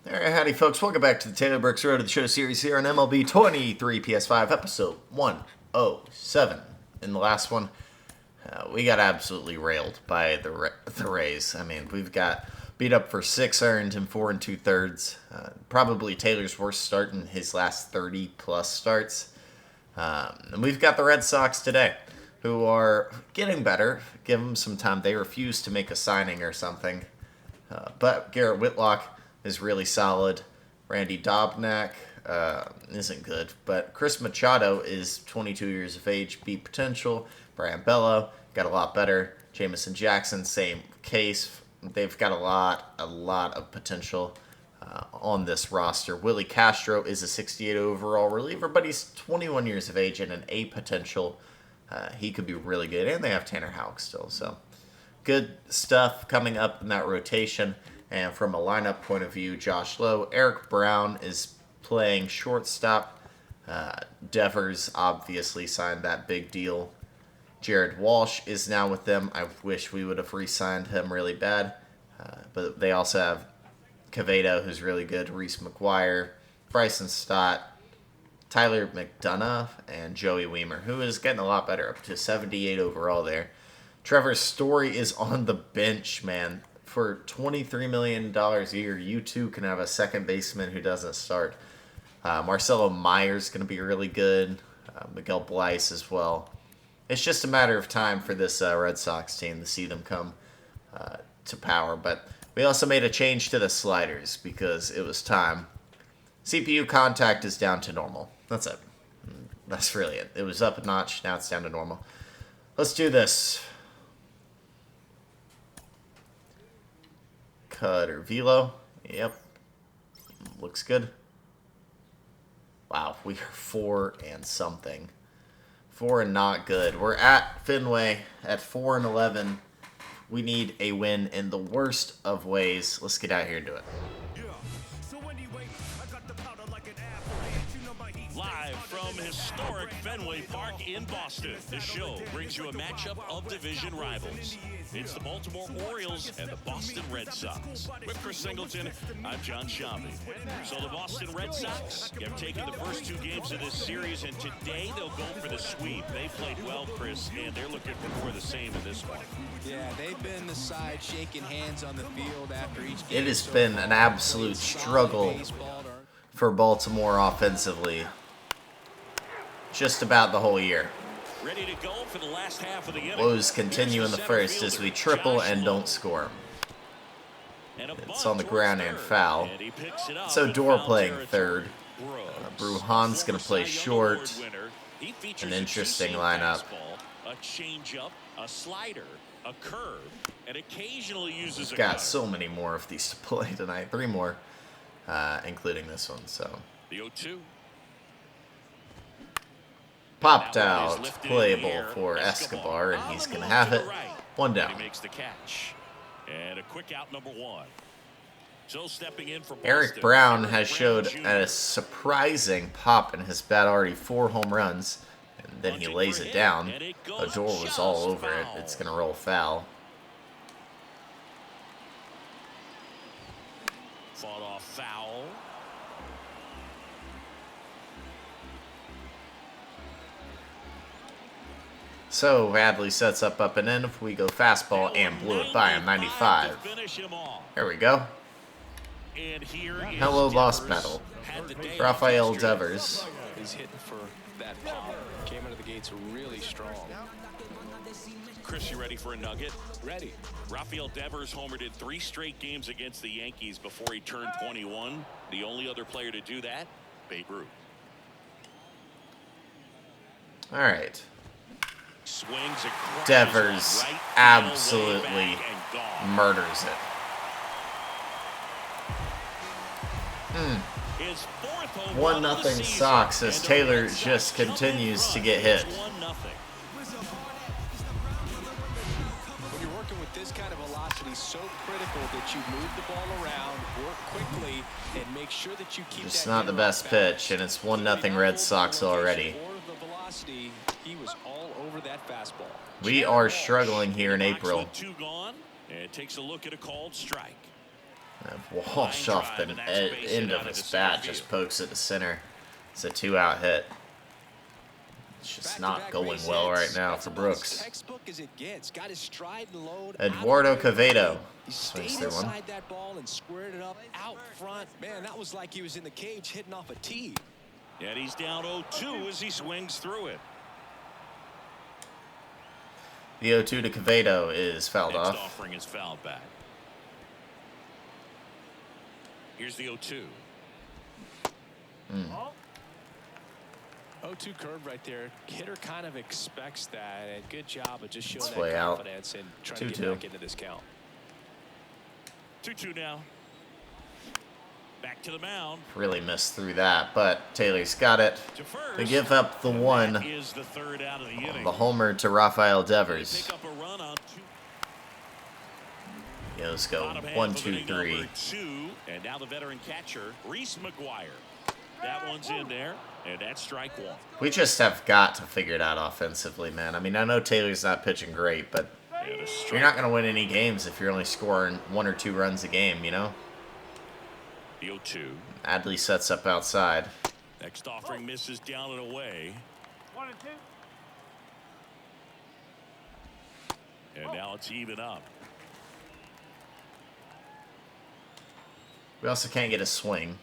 Alright, howdy folks, welcome back to the Taylor Brooks Road to the Show series here on MLB 23 PS5, episode 107. In the last one, we got absolutely railed by the Rays. I mean, we've got beat up for 6 earned and 4 2/3. Probably Taylor's worst start in his last 30-plus starts. And we've got the Red Sox today, who are getting better. Give them some time. They refuse to make a signing or something. But Garrett Whitlock is really solid. Randy Dobnak isn't good, but Chris Machado is 22 years of age, beat potential. Brian Bello got a lot better. Jamison Jackson, same case. They've got a lot of potential on this roster. Willie Castro is a 68 overall reliever, but he's 21 years of age and an A potential. He could be really good, and they have Tanner Houck still, so good stuff coming up in that rotation. And from a lineup point of view, Josh Lowe, Eric Brown is playing shortstop. Devers obviously signed that big deal. Jared Walsh is now with them. I wish we would have re-signed him really bad. But they also have Cavado, who's really good, Reese McGuire, Bryson Stott, Tyler McDonough, and Joey Weimer, who is getting a lot better, up to 78 overall there. Trevor Story is on the bench, man. For $23 million a year, you too can have a second baseman who doesn't start. Marcelo Myers is going to be really good. Miguel Blyce as well. It's just a matter of time for this Red Sox team to see them come to power. But we also made a change to the sliders because it was time. CPU contact is down to normal. That's it. That's really it. It was up a notch. Now it's down to normal. Let's do this. Cut or velo. Yep. Looks good. Wow, we are 4 and something. 4 and not good. We're at Fenway at 4 and 11. We need a win in the worst of ways. Let's get out here and do it. Live from historic Fenway Park in Boston, the show brings you a matchup of division rivals. It's the Baltimore Orioles and the Boston Red Sox. With Chris Singleton, I'm John Shambi. So the Boston Red Sox have taken the first 2 games of this series, and today they'll go for the sweep. They played well, Chris, and they're looking for more of the same in this one. Yeah, they've been the side shaking hands on the field after each game. It has been an absolute struggle for Baltimore offensively. Just about the whole year. Ready to go for the last half of the inning. Woes continue in the first as we triple and don't score. It's on the ground and foul. So Dore playing third. Bruhan's going to play short. An interesting lineup. A changeup, a slider, a curve, and occasionally uses We've got so many more of these to play tonight. 3 more, including this one. So the 0-2. Popped out, playable for Escobar, and he's going to have it. 1 down. He makes the catch. And a quick out, number 1. So stepping in for Eric Brown has showed a surprising pop in his bat, already 4 home runs, and then he lays it down. Odor was all over it. It's going to roll foul. Fought off foul. So Hadley sets up and in. If we go fastball and blew it by him, 95. There we go. Hello, lost battle. Rafael Devers. He's hitting for that pop. Came out of the gates really strong. Chris, you ready for a nugget? Ready. Rafael Devers homered in 3 straight games against the Yankees before he turned 21. The only other player to do that, Babe Ruth. All right. Swings across Devers right, absolutely murders it. His 4th 1-0 Sox as Taylor just continues to get hit. When you're working with this kind of velocity, so critical that you move the ball around, work quickly, and make sure that you keep It's that not the best pitch, and it's 1-0 Red Sox already. He was all over that fastball. We are struggling here in April. Two gone, and takes a look at a called strike. Walsh off the end of his bat just pokes it to center. It's a 2-out hit. It's just not going well right now for Brooks. Eduardo Quevedo swings through one. That ball and squared it up out front. Man, that was like he was in the cage hitting off a tee. And he's down 0-2 as he swings through it. The 0-2 to Quevedo is fouled Next off. offering is fouled back. Here's the 0-2. 0-2 curve right there. Hitter kind of expects that, and good job of just showing It's that way out. confidence and trying to 2-2. get back into this count. 2-2 now. Back to the mound. Really missed through that, but Taylor's got it. To first. They give up the one. That is the third out of the inning. The homer to Rafael They Devers. pick up a run on Yeah, let's go. bottom half 1, of 2, inning 3. number 2, and now the veteran catcher, Reese McGuire. That one's in there, and that's strike one. We just have got to figure it out offensively, man. I mean, I know Taylor's not pitching great, but And a strike. you're not going to win any games if you're only scoring 1 or 2 runs a game, you know? The 0-2. Adley sets up outside. Next offering misses down and away. 1 and 2. And now it's even up. We also can't get a swing.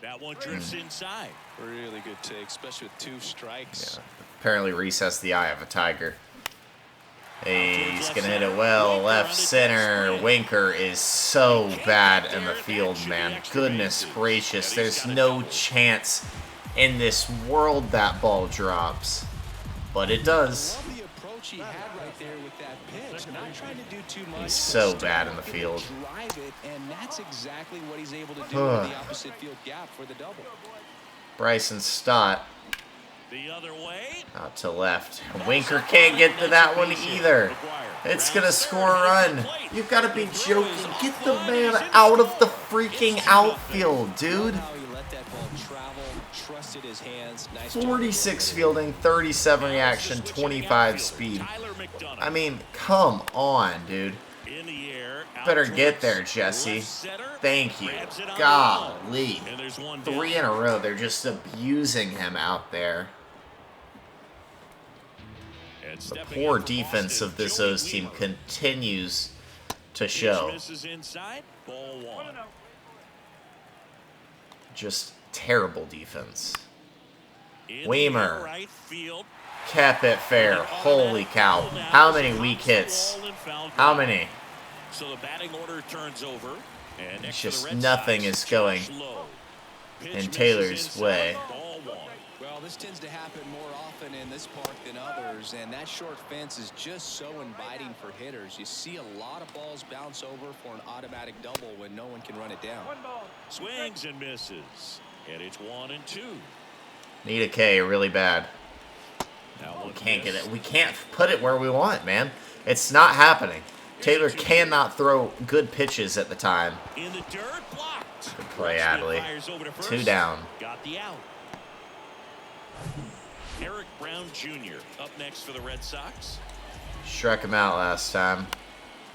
That one drifts inside. Really good take, especially with 2 strikes. Yeah. Apparently Reese has the eye of a tiger. Hey, he's going to hit it well. Left center. Winker is so bad in the field, man. Goodness gracious. There's no chance in this world that ball drops. But it does. Love the approach he had right there with that pitch. Not trying to do too much. He's so but bad in the still field. Drive it, and that's exactly what he's able to do in the opposite field gap for the double. Bryson Stott The other way. out to left. Winker can't get to that one either. It's going to score a run. You've got to be joking. Get the man out of the freaking outfield, dude. How he let that ball travel, trusted his hands. Nice job. 46 fielding, 37 reaction, 25 speed. I mean, come on, dude. In the air. Better get there, Jesse. Thank you. Golly. 3 in a row. They're just abusing him out there. The poor defense of this O's team continues to show. Misses inside. Ball 1. Just terrible defense. In the Weimer. air, right field. Kept it fair. Holy cow. How many weak hits? How many? So the batting order turns over. And It's next to the just Red nothing Sox, is going Josh Lowe. Pitch in misses Taylor's inside. way. Ball 1. Well, this tends to happen more often in this park than others, and that short fence is just so inviting for hitters. You see a lot of balls bounce over for an automatic double when no one can run it down. 1 ball. Swings and misses. And it's 1 and 2. Need a K really bad. Now We one can't get missed. it. We can't put it where we want, man. It's not happening. Taylor cannot throw good pitches at the time. In the dirt, blocked. Good play, Smith Adley. fires over to 2 first. down. Got the out. Eric Brown Jr. up next for the Red Sox. Struck him out last time.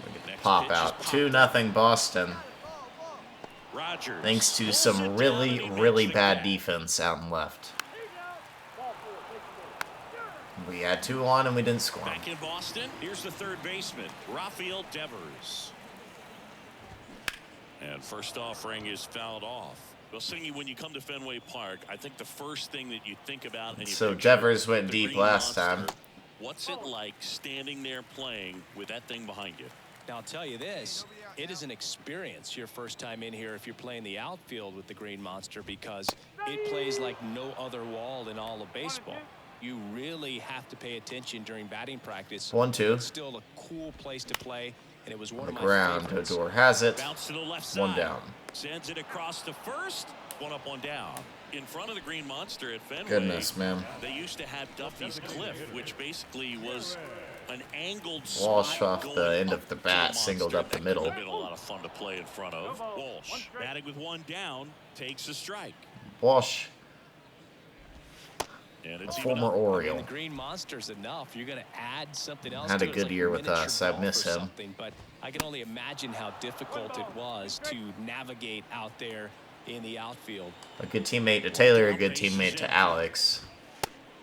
We get the Next pop pitch is out. popped. 2-0 Boston. Rogers. Thanks to pulls some it down really, and he really makes the bad catch. defense out and left. We had 2 on and we didn't score. Back in Boston, here's the third baseman, Rafael Devers. And first offering is fouled off. Well, Singy, when you come to Fenway Park, I think the first thing that you think about... And you So picture Devers went the deep Green last Monster. time. What's it like standing there playing with that thing behind you? Now, I'll tell you this, it is an experience your first time in here if you're playing the outfield with the Green Monster, because it plays like no other wall in all of baseball. You really have to pay attention during batting practice. 1-2. It's still a cool place to play, and it was one On of the my ground. favorites. Odor has it. Bounce to the left side. 1 down. Sends it across to first. 1 up, 1 down. In front of the Green Monster at Fenway. Goodness, man. They used to have Duffy's Cliff, which basically was an angled Walsh spot off going the end up of the to bat, Monster. singled up the That middle. could have been a lot of fun to play in front of. Walsh batting with 1 down, takes a strike. Walsh. And A it's former I mean, Oriole. the Green Monster's enough. You're going to add something else. Had to a it. good It's year like with us. I miniature miss golf or him. something, but I can only imagine how difficult it was to navigate out there in the outfield. A good teammate to Taylor, a good teammate to Alex.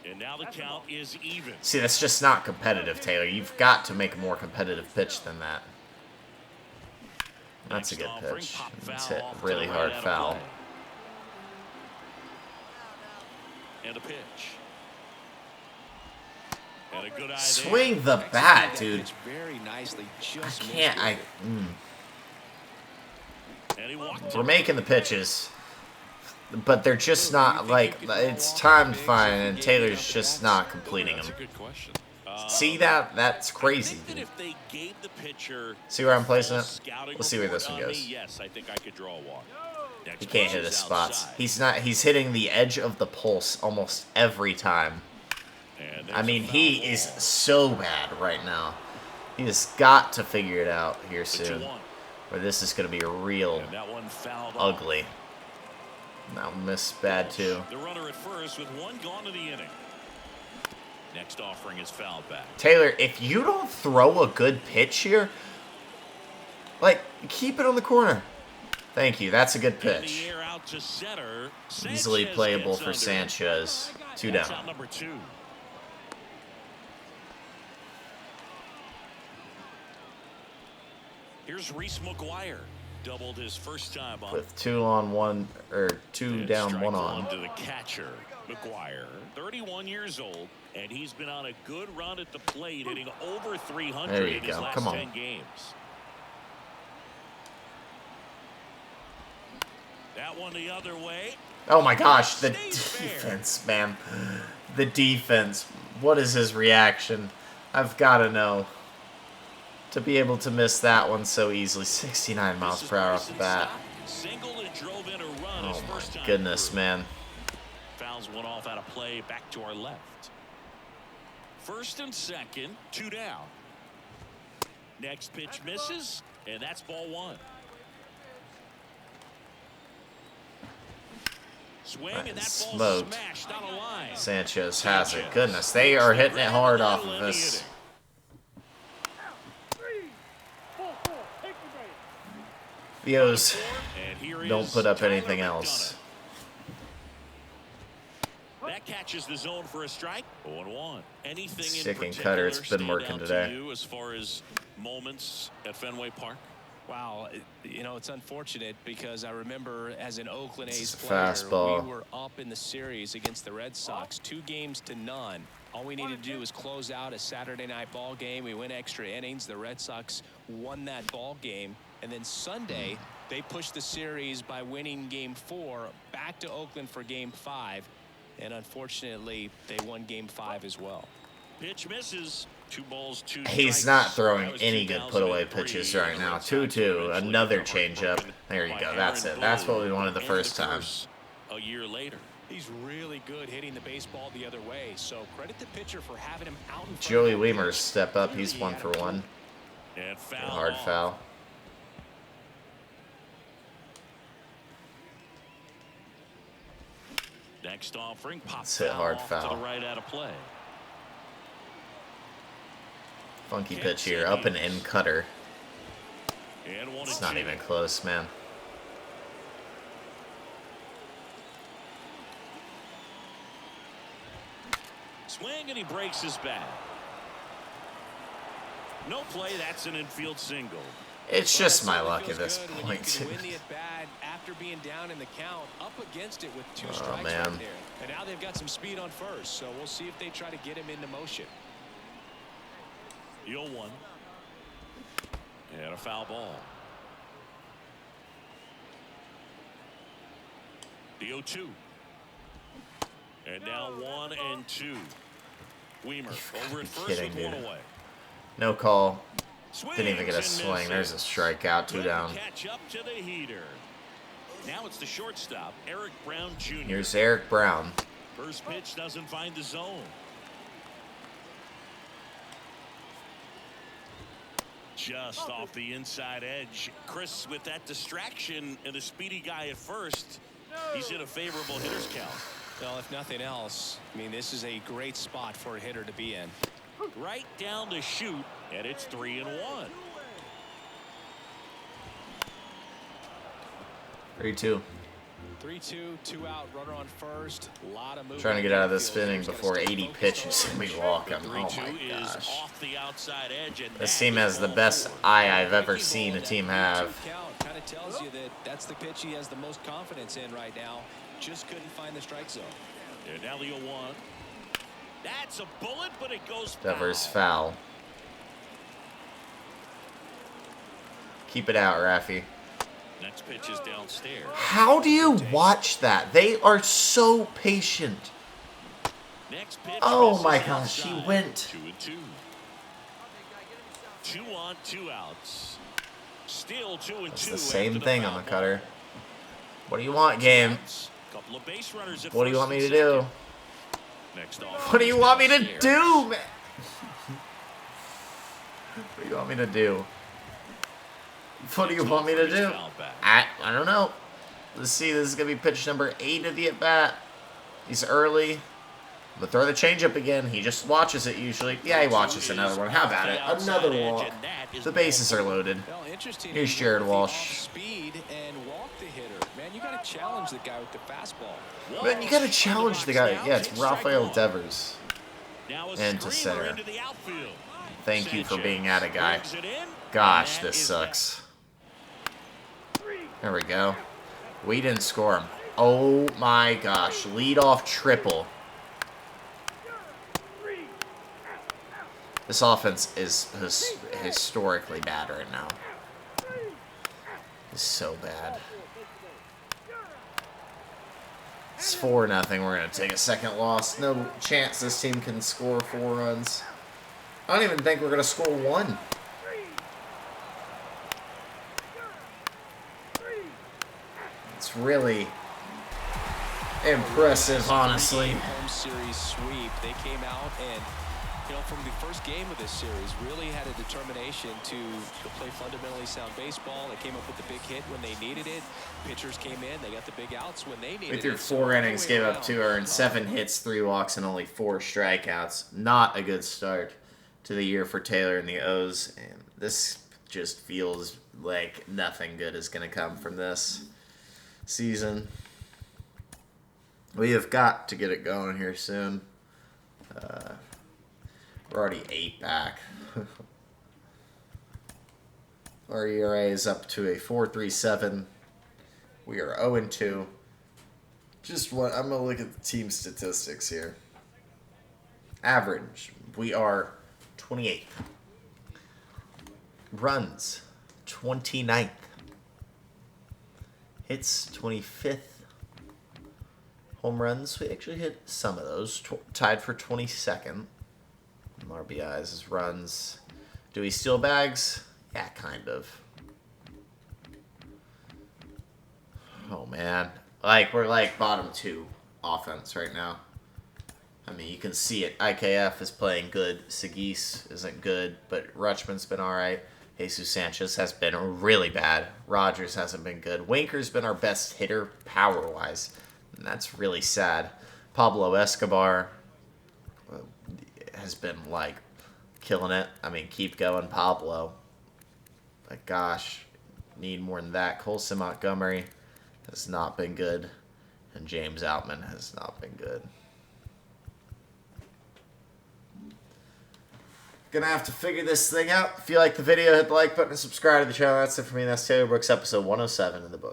And now the count is even. See, that's just not competitive, Taylor. You've got to make a more competitive pitch than that. That's a good pitch. It's hit a really hard foul. And a pitch. And a good eye Swing the bat, dude. Very nicely. I can't. And he walked We're making the pitches, but they're just not like. It's timed fine, and Taylor's just not completing them. That's a good question. See that? That's crazy, I think that dude. if they gave the pitcher See where I'm placing a it? scouting We'll see where this report one on me, goes. yes, I think I could draw a walk. Next He can't pitch hit is his spots. outside. He's not. He's hitting the edge of the pulse almost every time. And I there's mean, a he foul is ball. so bad right now. He has got to figure it out here The soon, 2-1. or this is going to be real And that one fouled off. ugly. That one missed bad too. The runner at first with one gone in the inning. Next offering is fouled back. Taylor, if you don't throw a good pitch here, like, keep it on the corner. Thank you. That's a good In pitch. the air out to center. Easily Sanchez playable gets for under. Sanchez. 2 That's down. out number 2. Here's Reese McGuire. Doubled his first time on. With 2 on 1, or 2 And down, strike 1 on. to the catcher, McGuire, 31 years old, and he's been on a good run at the plate, hitting over 300 There you in his go. last Come on. 10 games. That one the other way. Oh my gosh, the Stays fair. defense, man. The defense. What is his reaction? I've got to know. To be able to miss that one so easily. 69 miles per hour off the bat. Singled and drove in a run his Oh first my time goodness, through. man. Fouls one off out of play, back to our left. First and second, 2 down. Next pitch misses, and that's ball 1. Swing, and that ball Smoked. smashed out of line. Sanchez has it. Goodness, they are hitting it hard off of this. The O's And here don't is put up Tyler anything McDonough. else. That catches the zone for a strike. 0-1. Anything Stick in and particular cutter, it's been stand working out to today. you as far as moments at Fenway Park? Wow, you know, it's unfortunate because I remember as an Oakland This A's is a player, fastball. we were up in the series against the Red Sox, 2-0. All we needed to do was close out a Saturday night ball game. We went extra innings. The Red Sox won that ball game. And then Sunday, they pushed the series by winning Game 4 back to Oakland for Game 5. And unfortunately, they won Game 5 as well. Pitch misses. 2 balls, 2 He's strikes. not throwing That was any good put-away 2003. pitches right now. The Red Sox 2-2. eventually Another got changeup. heartbroken There you by go. That's Aaron it. That's what we Boone wanted the and first time. curse a year later. He's really good hitting the baseball the other way. So credit the pitcher for having him out in front Joey of that Weimer's pitch. step up. Clearly He's he 1 had for him 1. And foul Hard off. foul. Next offering, pop Let's hit hard off foul. to the right out of play. Funky pitch here. Up and in cutter. And 1-2. It's not even close, man. Swing, and he breaks his bat. No play, that's an infield single. It's just my Well, it luck at feels this good when point. You can win the at-bat after being down in the count, up against it with 2 Oh, strikes man. right there. And now they've got some speed on first, so we'll see if they try to get him into motion. The 0-1. And a foul ball. The 0-2. And now 1-2. Weimer over at first kidding, with 1 dude. away. No call. Swings Didn't even get a and swing. There's a misses. strikeout. 2 Couldn't down. catch up to the heater. Now it's the shortstop, Eric Brown Jr. Here's Eric Brown. First pitch doesn't find the zone. Just off the inside edge. Chris, with that distraction and a speedy guy at first, he's in a favorable hitter's count. Well, if nothing else, I mean, this is a great spot for a hitter to be in. Right down to shoot, and it's 3-1. 3-2. 3-2, 2 out, runner on first. A lot of movement. Trying to get out of this inning before 80 pitches and we walk him. Oh 3-2 my is gosh. off the outside edge, and This that team is has the ball best 4. eye I've ever seen a team have. Count kind of tells you that that's the pitch he has the most confidence in right now. Just couldn't find the strike zone. And now the 0-1. That's a bullet, but it goes Devers foul. foul. Keep it out, Raffy. Next pitch is downstairs. How do you watch that? They are so patient. Next pitch Oh misses my gosh, he outside. went. 2-2. 2 on, 2 outs. Still 2-2. It's the same thing on the cutter. What do you want, game? Couple of base runners at What do you first want me and to do? second. Next off. What do you want me to downstairs. do, man? What do you want me to do? What do you want me to do? I don't know. Let's see. This is going to be pitch number 8 of the at-bat. He's early. But throw the changeup again. He just watches it usually. Yeah, he watches another one. How about it? Another walk. The bases are loaded. Well, interesting. Here's He Jared went the Walsh. off-speed and walked the hitter. Man, you got to challenge the guy with the fastball. Man, you got to challenge the guy. Yeah, it's Rafael Devers. Now a And to screamer center. into the outfield. Thank you for being at it, guy. Brings it in, Gosh, and that this is sucks. There we go. We didn't score him. Oh my gosh. Leadoff triple. This offense is historically bad right now. It's so bad. It's 4-0. We're going to take a second loss. No chance this team can score 4 runs. I don't even think we're going to score 1. It's really impressive, honestly. Home series sweep. They came out and, you know, from the first game of this series, really had a determination to play fundamentally sound baseball. They came up with the big hit when they needed it. Pitchers came in. They got the big outs when they needed it. We threw So 4 all the innings, way gave up around, 2 earned, 7 hits, 3 walks, and only 4 strikeouts. Not a good start to the year for Taylor and the O's. And this just feels like nothing good is going to come from this season. We have got to get it going here soon. We're already 8 back. Our ERA is up to a 4.37. We are 0-2. I'm going to look at the team statistics here. Average, we are 28th. Runs, 29th. Hits, 25th. Home runs, we actually hit some of those. Tied for 22nd. RBIs is runs. Do we steal bags? Yeah, kind of. Oh, man. We're bottom 2 offense right now. I mean, you can see it. IKF is playing good. Seguis isn't good, but Rutschman's been all right. Jesus Sanchez has been really bad. Rogers hasn't been good. Winker's been our best hitter power-wise, and that's really sad. Pablo Escobar has been, killing it. I mean, keep going, Pablo. But gosh, need more than that. Colson Montgomery has not been good, and James Outman has not been good. Gonna have to figure this thing out. If you like the video, hit the like button and subscribe to the channel. That's it for me. That's Taylor Brooks, episode 107 in the book.